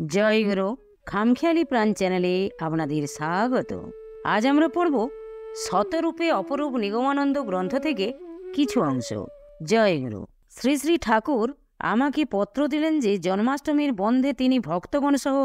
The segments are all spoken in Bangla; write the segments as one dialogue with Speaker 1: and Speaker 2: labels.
Speaker 1: জয় গুরু খামখেয়ালি প্রাণ চ্যানেলে আপনাদের স্বাগত। আজ আমরা পড়ব শতরূপে অপরূপ নিগমানন্দ গ্রন্থ থেকে কিছু অংশ। জয় গুরু। শ্রী শ্রী ঠাকুর আমাকে পত্র দিলেন যে জন্মাষ্টমীর বন্ধে তিনি ভক্তগণ সহ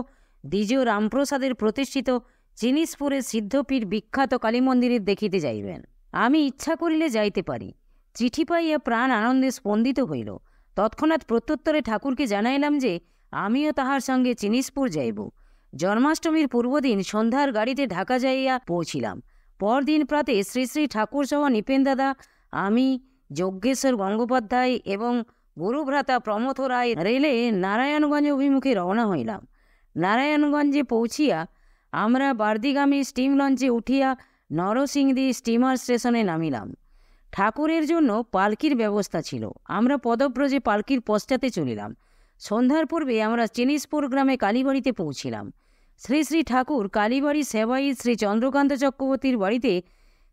Speaker 1: দ্বিজ রামপ্রসাদের প্রতিষ্ঠিত জিনিসপুরের সিদ্ধপীঠ বিখ্যাত কালী মন্দিরে দেখিতে যাইবেন। আমি ইচ্ছা করিলে যাইতে পারি। চিঠি পাইয়া প্রাণ আনন্দে স্পন্দিত হইল। তৎক্ষণাৎ প্রত্যুত্তরে ঠাকুরকে জানাইলাম যে আমিও তাহার সঙ্গে জিনিসপুর যাইব। জন্মাষ্টমীর পূর্বদিন সন্ধ্যার গাড়িতে ঢাকা যাইয়া পৌঁছিলাম। পরদিন প্রাতে শ্রী শ্রী ঠাকুর সহ নিপেন দাদা, আমি, যজ্ঞেশ্বর গঙ্গোপাধ্যায় এবং গুরুভ্রাতা প্রমথ রায় রেলে নারায়ণগঞ্জ অভিমুখে রওনা হইলাম। নারায়ণগঞ্জে পৌঁছিয়া আমরা বার্দিগামী স্টিম লঞ্চে উঠিয়া নরসিংদী স্টিমার স্টেশনে নামিলাম। ঠাকুরের জন্য পালকির ব্যবস্থা ছিল। আমরা পদব্রজে পালকির পশ্চাতে চলিলাম। সন্ধ্যার পূর্বে আমরা চিনিসপুর গ্রামে কালীবাড়িতে পৌঁছিলাম। শ্রী শ্রী ঠাকুর কালীবাড়ি সেবায়িত শ্রী চন্দ্রকান্ত চক্রবর্তীর বাড়িতে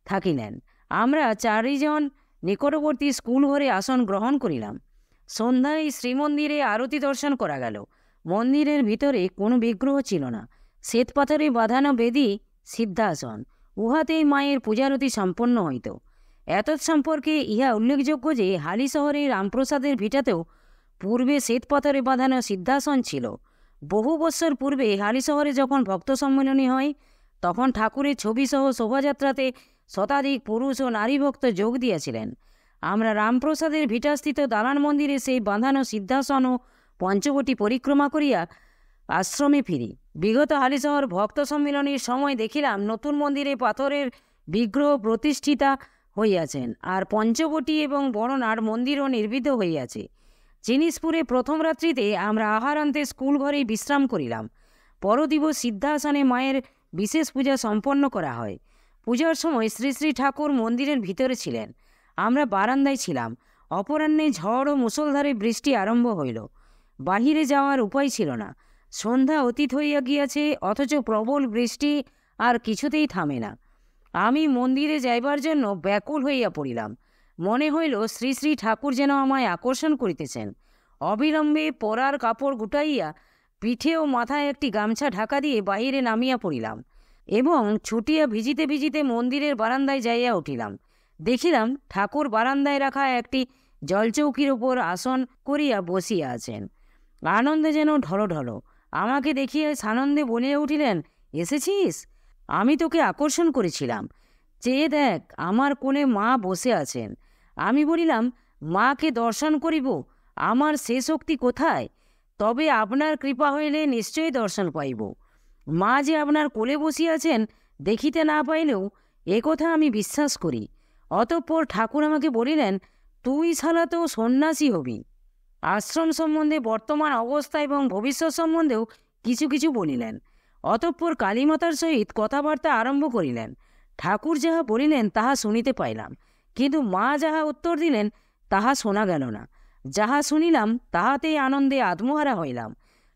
Speaker 1: থাকিলেন। আমরা চারিজন নিকটবর্তী স্কুল ঘরে আসন গ্রহণ করিলাম। সন্ধ্যায় শ্রীমন্দিরে আরতি দর্শন করা গেল। মন্দিরের ভিতরে কোনো বিগ্রহ ছিল না। শ্বেতপাথরে বাঁধানো বেদি সিদ্ধাসন, উহাতেই মায়ের পূজারতি সম্পন্ন হইত। এতৎ সম্পর্কে ইহা উল্লেখযোগ্য যে হালি শহরে রামপ্রসাদের ভিটাতেও পূর্বে শ্বেতপাথরে বাঁধানো সিদ্ধাসন ছিল। বহু বৎসর পূর্বে হালি শহরে যখন ভক্ত সম্মেলনী হয়, তখন ঠাকুরের ছবিসহ শোভাযাত্রাতে শতাধিক পুরুষ ও নারী ভক্ত যোগ দিয়েছিলেন। আমরা রামপ্রসাদের ভিটাস্থিত দালান মন্দিরে সেই বাঁধানো সিদ্ধাসন ও পঞ্চবটি পরিক্রমা করিয়া আশ্রমে ফিরি। বিগত হালিশহর ভক্ত সম্মিলনীর সময় দেখিলাম নতুন মন্দিরে পাথরের বিগ্রহ প্রতিষ্ঠিতা হইয়াছেন, আর পঞ্চবটি এবং বড়নার মন্দিরও নির্মিত হইয়াছে। জিনিসপুরে প্রথম রাত্রিতে আমরা আহারান্তে স্কুল ঘরেই বিশ্রাম করিলাম। পরদিবস সিদ্ধাসনে মায়ের বিশেষ পূজা সম্পন্ন করা হয়। পূজার সময় শ্রী শ্রী ঠাকুর মন্দিরের ভিতরে ছিলেন। আমরা বারান্দায় ছিলাম। অপরাহ্নে ঝড় ও মুষলধারে বৃষ্টি আরম্ভ হইল। বাহিরে যাওয়ার উপায় ছিল না। সন্ধ্যা অতীত হইয়া গিয়াছে, অথচ প্রবল বৃষ্টি আর কিছুতেই থামে না। আমি মন্দিরে যাইবার জন্য ব্যাকুল হইয়া পড়িলাম। মনে হইল শ্রী শ্রী ঠাকুর যেন আমায় আকর্ষণ করিতেছেন। অবিলম্বে পরার কাপড় গুটাইয়া পিঠে ও মাথায় একটি গামছা ঢাকা দিয়ে বাহিরে নামিয়া পড়িলাম এবং ছুটিয়া ভিজিতে ভিজিতে মন্দিরের বারান্দায় যাইয়া উঠিলাম। দেখিলাম ঠাকুর বারান্দায় রাখা একটি জলচৌকির উপর আসন করিয়া বসিয়া আছেন। আনন্দে যেন ঢলঢল। আমাকে দেখিয়া সানন্দে বলিয়া উঠিলেন, এসেছিস? আমি তোকে আকর্ষণ করেছিলাম। চেয়ে দেখ, আমার কোলে মা বসে আছেন। আমি বলিলাম, মাকে দর্শন করিব? আমার সে শক্তি কোথায়? তবে আপনার কৃপা হইলে নিশ্চয়ই দর্শন পাইব। মা যে আপনার কোলে বসিয়াছেন দেখিতে না পাইলেও একথা আমি বিশ্বাস করি। অতঃপর ঠাকুর আমাকে বলিলেন, তুই শালা তো সন্ন্যাসী হবি। আশ্রম সম্বন্ধে, বর্তমান অবস্থা এবং ভবিষ্যৎ সম্বন্ধেও কিছু কিছু বলিলেন। অতঃপর কালীমাতার সহিত কথাবার্তা আরম্ভ করিলেন। ঠাকুর যাহা বলিলেন তাহা শুনিতে পাইলাম, কিন্তু মা যাহা উত্তর দিলেন তাহা শোনা গেল না। যাহা শুনিলাম তাহাতেই আনন্দে আত্মহারা হইলাম।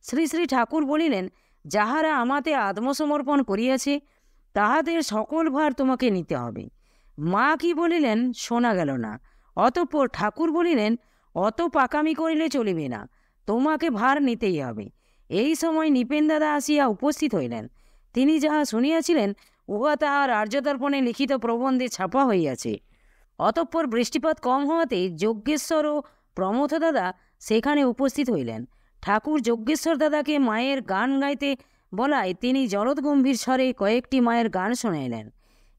Speaker 1: শ্রী শ্রী ঠাকুর বলিলেন, যাহারা আমাতে আত্মসমর্পণ করিয়াছে তাহাদের সকল ভার তোমাকে নিতে হবে। মা কি বলিলেন শোনা গেল না। অতঃপর ঠাকুর বলিলেন, অত পাকামি করিলে চলিবে না, তোমাকে ভার নিতেই হবে। এই সময় নিপেন দাদা আসিয়া উপস্থিত হইলেন। তিনি যাহা শুনিয়াছিলেন উহা তাহার আর্যদর্পণে লিখিত প্রবন্ধে ছাপা হইয়াছে। অতঃপর বৃষ্টিপাত কম হওয়াতে যজ্ঞেশ্বর ও প্রমথ দাদা সেখানে উপস্থিত হইলেন। ঠাকুর যজ্ঞেশ্বর দাদাকে মায়ের গান গাইতে বলায় তিনি জলদগম্ভীর স্বরে কয়েকটি মায়ের গান শোনাইলেন।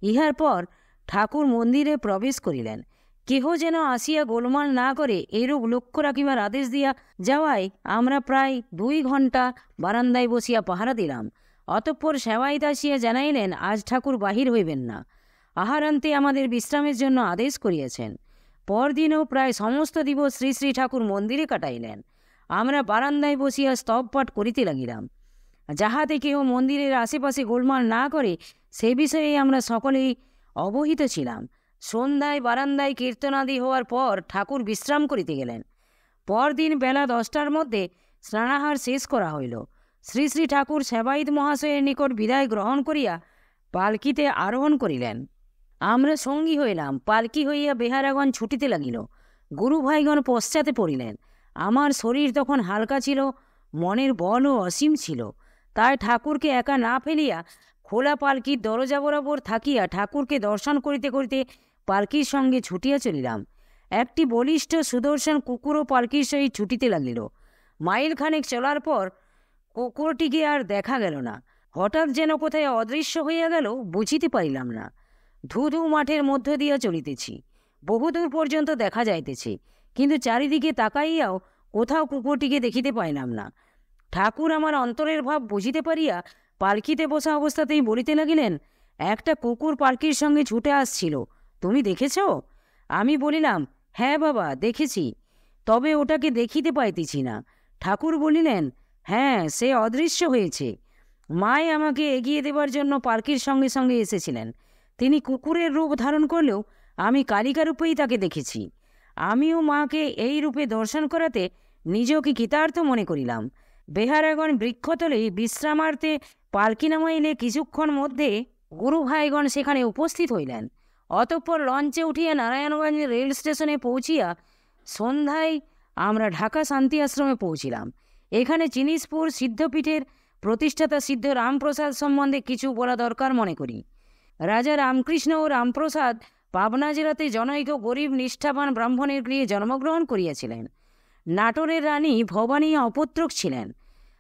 Speaker 1: ইহার পর ঠাকুর মন্দিরে প্রবেশ করিলেন। কেহ যেন আসিয়া গোলমাল না করে এরূপ লক্ষ্য রাখিবার আদেশ দিয়া যাওয়ায় আমরা প্রায় 2 ঘণ্টা বারান্দায় বসিয়া পাহারা দিলাম। অতঃপর সেবায়িত আসিয়া জানাইলেন, আজ ঠাকুর বাহির হইবেন না। আহারান্তে আমাদের বিশ্রামের জন্য আদেশ করিয়াছেন। পরদিনও প্রায় সমস্ত দিবস শ্রী শ্রী ঠাকুর মন্দিরে কাটাইলেন। আমরা বারান্দায় বসিয়া স্তব পাঠ করিতে লাগিলাম, যাহাতে কেহ মন্দিরের আশেপাশে গোলমাল না করে সে বিষয়ে আমরা সকলেই অবহিত ছিলাম। সন্ধ্যায় বারান্দায় কীর্তনাদি হওয়ার পর ঠাকুর বিশ্রাম করিতে গেলেন। পরদিন বেলা 10টার মধ্যে স্নানাহার শেষ করা হইল। শ্রী শ্রী ঠাকুর সেবায়িত মহাশয়ের নিকট বিদায় গ্রহণ করিয়া পালকিতে আরোহণ করিলেন। আমরা সঙ্গী হইলাম। পালকি হইয়া বেহারাগণ ছুটিতে লাগিল। গুরু ভাইগণ পশ্চাতে পড়িলেন। আমার শরীর তখন হালকা ছিল, মনের বলও অসীম ছিল। তাই ঠাকুরকে একা না ফেলিয়া খোলা পালকির দরজা বরাবর থাকিয়া ঠাকুরকে দর্শন করিতে করিতে পালকির সঙ্গে ছুটিয়া চলিলাম। একটি বলিষ্ঠ সুদর্শন কুকুরও পালকির সহিত ছুটিতে লাগিল। মাইল খানেক চলার পর কুকুরটিকে আর দেখা গেল না। হঠাৎ যেন কোথায় অদৃশ্য হইয়া গেল, বুঝিতে পারিলাম না। ধুধু মাঠের মধ্য দিয়া চলিতেছি, বহুদূর পর্যন্ত দেখা যাইতেছে, কিন্তু চারিদিকে তাকাইয়াও কোথাও কুকুরটিকে দেখিতে পাইলাম না। ঠাকুর আমার অন্তরের ভাব বুঝিতে পারিয়া পালকিতে বসা অবস্থাতেই বলিতে লাগিলেন, একটা কুকুর পালকির সঙ্গে ছুটে আসছিল, তুমি দেখেছ? আমি বলিলাম, হ্যাঁ বাবা, দেখেছি, তবে ওটাকে দেখিতে পাইতেছি না। ঠাকুর বলিলেন, হ্যাঁ, সে অদৃশ্য হয়েছে। মাই আমাকে এগিয়ে দেবার জন্য পালকির সঙ্গে সঙ্গে এসেছিলেন। তিনি কুকুরের রূপ ধারণ করলেও আমি কালিকা রূপেই তাকে দেখেছি। আমিও মাকে এই রূপে দর্শন করাতে নিজকে কৃতার্থ মনে করিলাম। বেহারাগণ বৃক্ষতলে বিশ্রামার্থে পালকি নামাইলে কিছুক্ষণ মধ্যে গুরু ভাইগণ সেখানে উপস্থিত হইলেন। অতঃপর লঞ্চে উঠিয়া নারায়ণগঞ্জ রেল স্টেশনে পৌঁছিয়া সন্ধ্যায় আমরা ঢাকা শান্তি আশ্রমে পৌঁছিলাম। এখানে জিনিসপুর সিদ্ধপীঠের প্রতিষ্ঠাতা সিদ্ধ রামপ্রসাদ সম্বন্ধে কিছু বলা দরকার মনে করি। রাজা রামকৃষ্ণ ও রামপ্রসাদ পাবনা জেলাতে জনৈক গরিব নিষ্ঠাবান ব্রাহ্মণের গৃহে জন্মগ্রহণ করিয়াছিলেন। নাটোরের রানী ভবানী অপুত্রক ছিলেন।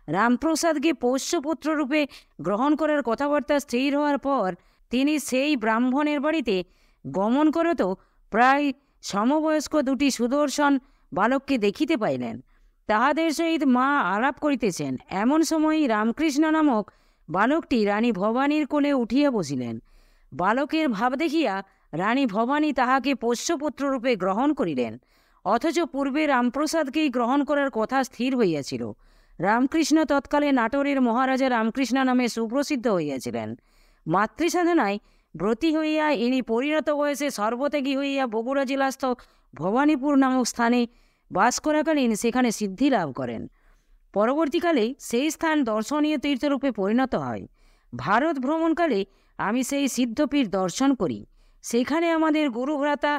Speaker 1: রামপ্রসাদকে পোষ্যপুত্ররূপে গ্রহণ করার কথাবার্তা স্থির হওয়ার পর তিনি সেই ব্রাহ্মণের বাড়িতে গমন করত প্রায় সমবয়স্ক দুটি সুদর্শন বালককে দেখিতে পাইলেন। তাহাদের সহিত মা আলাপ করিতেছেন। এমন সময়ই রামকৃষ্ণ নামক বালকটি রানী ভবানীর কোলে উঠিয়া বসিলেন। বালকের ভাব দেখিয়া রানী ভবানী তাহাকে পোষ্যপুত্ররূপে গ্রহণ করিলেন, অথচ পূর্বে রামপ্রসাদকেই গ্রহণ করার কথা স্থির হইয়াছিল। রামকৃষ্ণ তৎকালে নাটোরের মহারাজা রামকৃষ্ণ নামে সুপ্রসিদ্ধ হইয়াছিলেন। মাতৃসাধনায় ব্রতী হইয়া ইনি পরিণত বয়সে সর্বত্যাগী হইয়া বগুড়া জেলাস্থ ভবানীপুর নামক স্থানে বাস করাকালীন সেখানে সিদ্ধি লাভ করেন। পরবর্তীকালে সেই স্থান দর্শনীয় তীর্থরূপে পরিণত হয়। ভারত ভ্রমণকালে আমি সেই সিদ্ধপীঠ দর্শন করি। সেখানে আমাদের গুরুভ্রাতা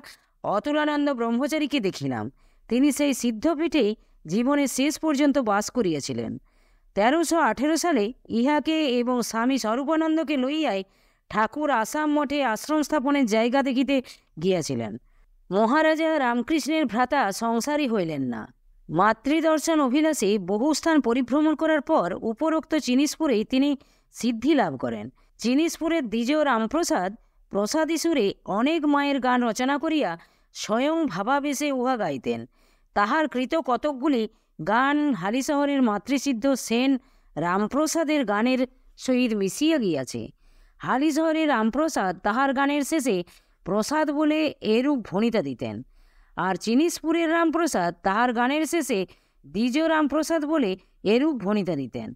Speaker 1: অতুলানন্দ ব্রহ্মচারীকে দেখিলাম। তিনি সেই সিদ্ধপীঠে জীবনের শেষ পর্যন্ত বাস করিয়াছিলেন। 1318 সালে ইহাকে এবং স্বামী স্বরূপানন্দকে লইয়াই ঠাকুর আসাম মঠে আশ্রম স্থাপনের জায়গা দেখিতে গিয়াছিলেন। মহারাজা রামকৃষ্ণের ভ্রাতা সংসারী হইলেন না। মাতৃদর্শন অভিলাষে বহু স্থান পরিভ্রমণ করার পর উপরোক্ত জিনিসপুরেই তিনি সিদ্ধি লাভ করেন। জিনিসপুরের দ্বিজ রামপ্রসাদ প্রসাদী সুরে অনেক মায়ের গান রচনা করিয়া স্বয়ং ভাবাবেশে উহা গাইতেন। তাহার কৃত কতকগুলি গান হালিশহরের মাতৃসিদ্ধ সেন রামপ্রসাদের গানের সহিত মিশিয়া গিয়াছে। হালিশহরের রামপ্রসাদ তাহার গানের শেষে প্রসাদ বলে এরূপ ভণিতা দিতেন, আর জিনিসপুরের রামপ্রসাদ তাহার গানের শেষে দ্বিজ রামপ্রসাদ বলে এরূপ ভণিতা দিতেন।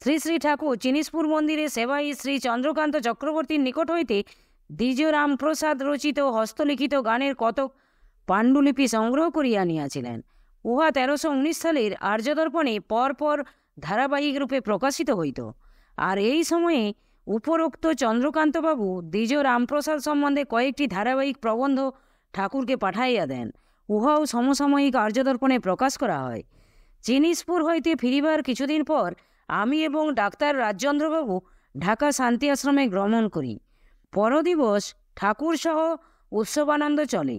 Speaker 1: শ্রী শ্রী ঠাকুর জিনিসপুর মন্দিরে সেবাই শ্রী চন্দ্রকান্ত চক্রবর্তীর নিকট হইতে দ্বিজ রামপ্রসাদ রচিত হস্তলিখিত গানের কতক পাণ্ডুলিপি সংগ্রহ করিয়া আনিয়াছিলেন। উহা 1319 সালের আর্যদর্পণে পরপর ধারাবাহিক রূপে প্রকাশিত হইত। আর এই সময়ে উপরোক্ত চন্দ্রকান্তবাবু দ্বিজ রামপ্রসাদ সম্বন্ধে কয়েকটি ধারাবাহিক প্রবন্ধ ঠাকুরকে পাঠাইয়া দেন। উহাও সমসাময়িক আর্যদর্পণে প্রকাশ করা হয়। জিনিসপুর হইতে ফিরিবার কিছুদিন পর আমি এবং ডাক্তার রাজচন্দ্রবাবু ঢাকা শান্তি আশ্রমে গমন করি। পরদিবস ঠাকুর সহ উৎসবানন্দ চলে।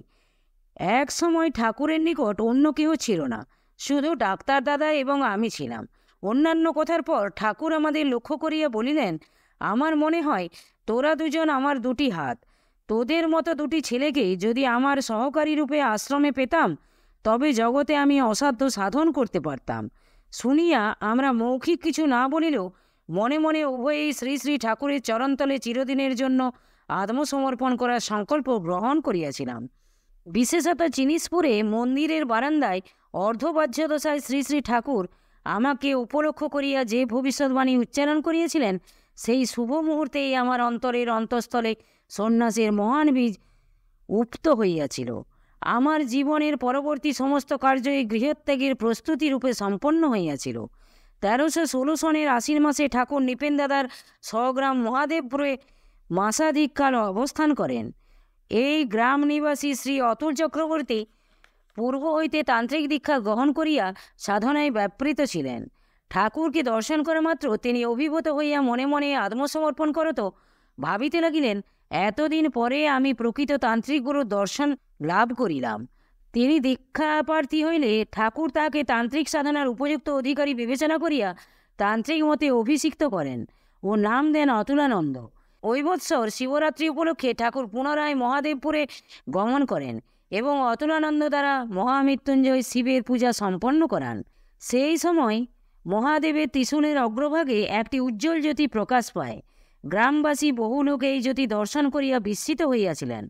Speaker 1: এক সময় ঠাকুরের নিকট অন্য কেউ ছিল না, শুধু ডাক্তার দাদা এবং আমি ছিলাম। অন্যান্য কথার পর ঠাকুর আমাদের লক্ষ্য করিয়া বলিলেন, আমার মনে হয় তোরা দুজন আমার দুটি হাত। তোদের মতো দুটি ছেলেকে যদি আমার সহকারী রূপে আশ্রমে পেতাম তবে জগতে আমি অসাধ্য সাধন করতে পারতাম। শুনিয়া আমরা মৌখিক কিছু না বলিলেও মনে মনে উভয়েই শ্রী শ্রী ঠাকুরের চরণতলে চিরদিনের জন্য আত্মসমর্পণ করার সংকল্প গ্রহণ করিয়াছিলাম। বিশেষত জিনিসপুরে মন্দিরের বারান্দায় অর্ধবাহ্যদশায় শ্রী শ্রী ঠাকুর আমাকে উপলক্ষ করিয়া যে ভবিষ্যৎবাণী উচ্চারণ করিয়াছিলেন, সেই শুভ মুহূর্তেই আমার অন্তরের অন্তঃস্থলে সন্ন্যাসের মহান বীজ উপ্ত হইয়াছিল। আমার জীবনের পরবর্তী সমস্ত কার্যই গৃহত্যাগের প্রস্তুতি রূপে সম্পন্ন হইয়াছিল। 1316 সনের আশ্বিন মাসে ঠাকুর নৃপেন দাদার স্বগ্রাম মহাদেবপুরে মাসাধিককাল অবস্থান করেন। এই গ্রাম নিবাসী শ্রী অতুল চক্রবর্তী পূর্ব হইতে তান্ত্রিক দীক্ষা গ্রহণ করিয়া সাধনায় ব্যাপৃত ছিলেন। ঠাকুরকে দর্শন করা মাত্র তিনি অভিভূত হইয়া মনে মনে আত্মসমর্পণ করত ভাবিতে লাগিলেন, এতদিন পরে আমি প্রকৃত তান্ত্রিক গুরুর দর্শন লাভ করিলাম। তিনি দীক্ষাপ্রার্থী হইলে ঠাকুর তাহাকে তান্ত্রিক সাধনার উপযুক্ত অধিকারী বিবেচনা করিয়া তান্ত্রিক মতে অভিষিক্ত করেন ও নাম দেন অতুলানন্দ। ওই বৎসর শিবরাত্রি উপলক্ষে ঠাকুর পুনরায় মহাদেবপুরে গমন করেন এবং অতুলানন্দ দ্বারা মহামৃত্যুঞ্জয় শিবের পূজা সম্পন্ন করান। সেই সময় মহাদেবের ত্রিশূলের অগ্রভাগে একটি উজ্জ্বল জ্যোতি প্রকাশ পায়। গ্রামবাসী বহু লোক এই জ্যোতি দর্শন করিয়া বিস্মিত হইয়াছিলেন।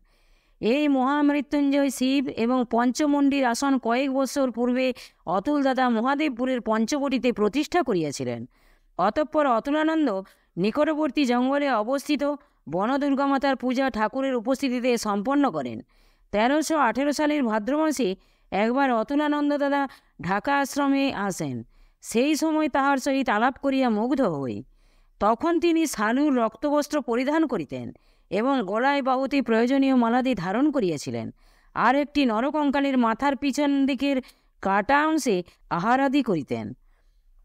Speaker 1: এই মহামৃত্যুঞ্জয় শিব এবং পঞ্চমন্ডির আসন কয়েক বছর পূর্বে অতুল দাদা মহাদেবপুরের পঞ্চবটিতে প্রতিষ্ঠা করিয়াছিলেন। অতঃপর অতুলানন্দ নিকটবর্তী জঙ্গলে অবস্থিত বনদুর্গামাতার পূজা ঠাকুরের উপস্থিতিতে সম্পন্ন করেন। 1318 সালের ভাদ্র মাসে একবার অতুলানন্দ দাদা ঢাকা আশ্রমে আসেন। সেই সময় তাহার সহিত আলাপ করিয়া মুগ্ধ হই। তখন তিনি শালুর রক্তবস্ত্র পরিধান করিতেন এবং গলায় বাহুতে প্রয়োজনীয় মালাদি ধারণ করিয়াছিলেন। আর একটি নরকঙ্কালের মাথার পিছন দিকের কাটা অংশে আহারাদি করিতেন।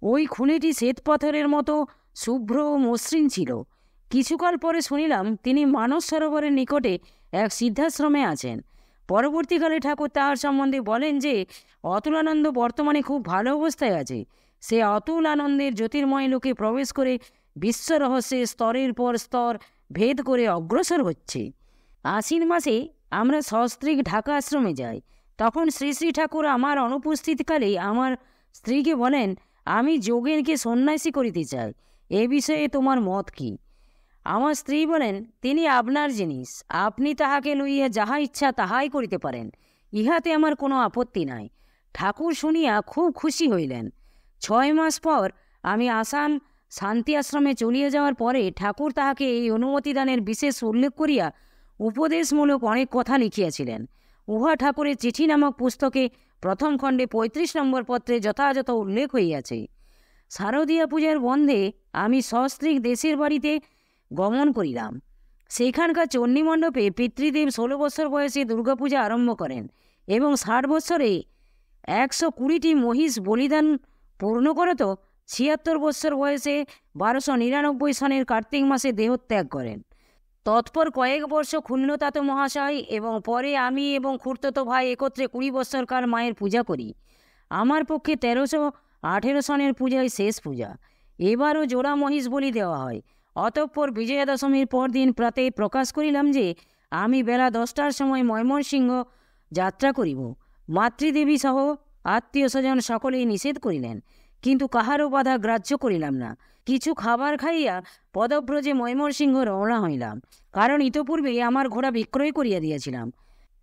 Speaker 1: ওই খুনিটি শ্বেতপাথরের মতো শুভ্র ও মসৃণ ছিল। কিছুকাল পরে শুনিলাম তিনি মানস সরোবরের নিকটে এক সিদ্ধাশ্রমে আছেন। পরবর্তীকালে ঠাকুর তাহার সম্বন্ধে বলেন যে অতুলানন্দ বর্তমানে খুব ভালো অবস্থায় আছে। সে অতুল আনন্দের জ্যোতির্ময় লোকে প্রবেশ করে বিশ্ব রহস্যের স্তরের পর স্তর ভেদ করে অগ্রসর হচ্ছে। আশ্বিন মাসে আমরা সস্ত্রীক ঢাকা আশ্রমে যাই। তখন শ্রী শ্রী ঠাকুর আমার অনুপস্থিতকালে আমার স্ত্রীকে বলেন, আমি যোগেনকে সন্ন্যাসী করিতে চাই, এ বিষয়ে তোমার মত কি? আমার স্ত্রী বলেন, তিনি আপনার জিনিস, আপনি তাহাকে লইয়া যাহা ইচ্ছা তাহাই করিতে পারেন, ইহাতে আমার কোনো আপত্তি নাই। ঠাকুর শুনিয়া খুব খুশি হইলেন। 6 মাস পর আমি আসাম শান্তি আশ্রমে চলিয়া যাওয়ার পরে ঠাকুর তাহাকে এই অনুমতিদানের বিশেষ উল্লেখ করিয়া উপদেশমূলক অনেক কথা লিখিয়াছিলেন। উহা ঠাকুরের চিঠি নামক পুস্তকে প্রথম খণ্ডে 35 নম্বর পত্রে যথাযথ উল্লেখ হইয়াছে। শারদীয়া পূজার বন্ধে আমি সস্ত্রীক দেশের বাড়িতে গমন করিলাম। সেখানকার চণ্ডীমণ্ডপে পিতৃদেব 16 বছর বয়সে দুর্গাপূজা আরম্ভ করেন এবং 60 বছরে 120টি মহিষ বলিদান পূর্ণ করত 76 বছর বয়সে 1299 সনের কার্তিক মাসে দেহত্যাগ করেন। তৎপর কয়েক বর্ষ ক্ষুণ্ণতাত মহাশয় এবং পরে আমি এবং খুড়তো ভাই একত্রে 20 বৎসরকার মায়ের পূজা করি। আমার পক্ষে 1318 সনের পূজায় শেষ পূজা। এবারও জোড়া মহিষ বলি দেওয়া হয়। অতঃপর বিজয়া দশমীর পরদিন প্রাতে প্রকাশ করিলাম যে আমি বেলা 10টার সময় ময়মনসিংহ যাত্রা করিব। মাতৃদেবী সহ আত্মীয় স্বজন সকলেই নিষেধ করিলেন, কিন্তু কাহারও বাধা গ্রাহ্য করিলাম না। কিছু খাবার খাইয়া পদব্রজে ময়মনসিংহ রওনা হইলাম, কারণ ইতপূর্বে আমার ঘোড়া বিক্রয় করিয়া দিয়াছিলাম।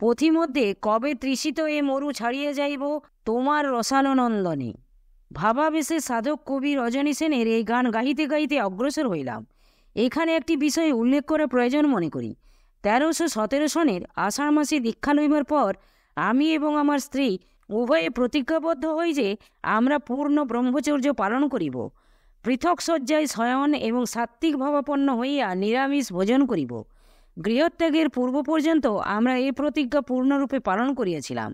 Speaker 1: পথিমধ্যে কবে তৃষিত এ মরু ছাড়িয়ে যাইব তোমার রসালনন্দনে ভাবাবেশে সাধক কবি রজনী সেনের এই গান গাইতে গাইতে অগ্রসর হইলাম। এখানে একটি বিষয় উল্লেখ করা প্রয়োজন মনে করি। 1317 সনের আষাঢ় মাসে দীক্ষা লইবার পর আমি এবং আমার স্ত্রী উভয়ে প্রতিজ্ঞাবদ্ধ হই যে আমরা পূর্ণ ব্রহ্মচর্য পালন করিব, পৃথক শয্যায় শয়ন এবং সাত্ত্বিক ভাবাপন্ন হইয়া নিরামিষ ভোজন করিব। গৃহত্যাগের পূর্ব পর্যন্ত আমরা এই প্রতিজ্ঞা পূর্ণরূপে পালন করিয়াছিলাম।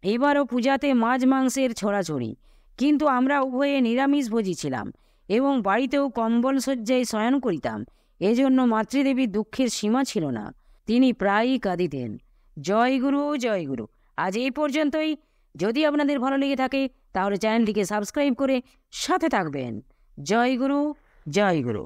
Speaker 1: এবারও পূজাতে মাছ মাংসের ছড়াছড়ি, কিন্তু আমরা উভয়ে নিরামিষ ভোজী ছিলাম এবং বাড়িতেও কম্বল শয্যায় শয়ন করিতাম। এজন্য মাতৃদেবীর দুঃখের সীমা ছিল না, তিনি প্রায়ই কাঁদিতেন। জয় গুরু, জয় গুরু। আজ এই পর্যন্তই। যদি আপনাদের ভালো লেগে থাকে তাহলে চ্যানেলটিকে সাবস্ক্রাইব করে সাথে থাকবেন। জয় গুরু, জয় গুরু।